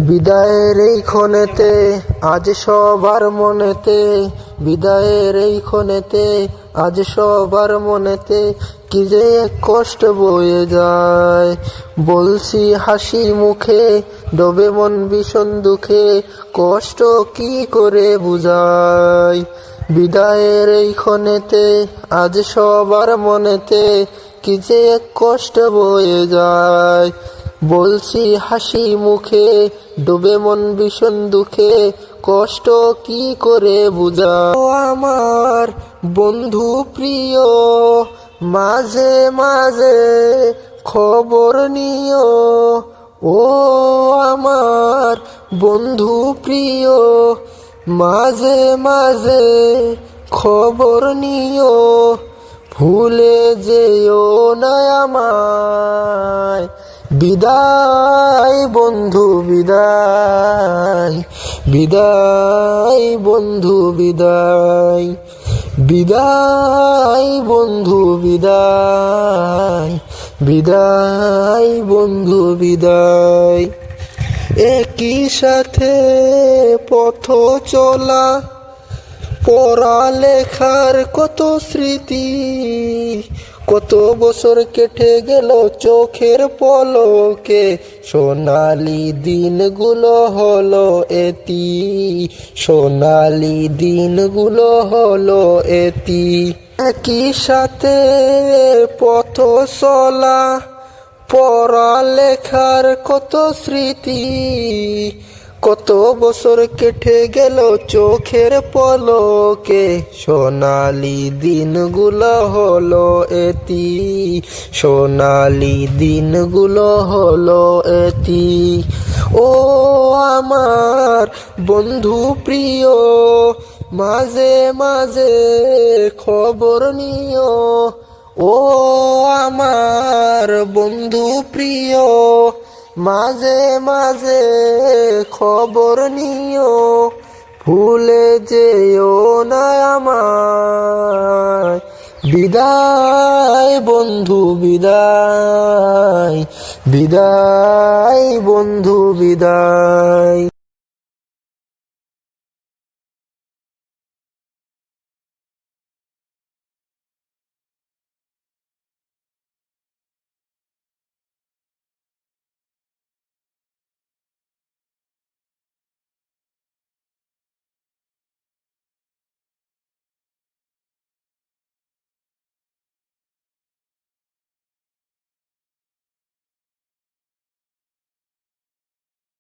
বিদায়ের এই ক্ষণেতে আজ সবার মনেতে, বিদায়ের এই ক্ষণেতে আজ সবার মনেতে কি যে এক কষ্ট বয়ে যায়। বলছি হাসি মুখে, ডোবে মন ভীষণ দুঃখে, কষ্ট কি করে বুঝাই। বিদায়ের এই ক্ষণেতে আজ সবার মনেতে কি যে এক কষ্ট বয়ে যায়। বলছি হাসি মুখে, ডুবে মন ভীষণ দুঃখে, কষ্ট কি করে বুঝাই। ও আমার বন্ধু প্রিয়, মাঝে মাঝে খবর নিও। ও আমার বন্ধু প্রিয়, মাঝে মাঝে খবর নিও। ভুলে যেও না আমায়। বিদায় বন্ধু বিদায়, বিদায় বন্ধু বিদায়, বিদায় বন্ধু বিদায়, বিদায় বন্ধু বিদায়। একই সাথে পথ চলা, পড়ালেখার কত স্মৃতি, কত বছর কেটে গেল চোখের পলকে, সোনালি দিনগুলো হলো এতি, সোনালি দিনগুলো হলো এতি। একই সাথে পথ চলা, পড়ালেখার কত স্মৃতি, কত বছর কেটে গেল চোখের পলকে, সোনালি দিনগুলো হলো এতি, সোনালি দিনগুলো হলো এতি। ও আমার বন্ধু প্রিয়, মাঝে মাঝে খবর নিও। ও আমার বন্ধু প্রিয়, মাঝে মাঝে খবর নিও। ভুলে যেও না আমায়। বিদায় বন্ধু বিদায়, বিদায় বন্ধু বিদায়।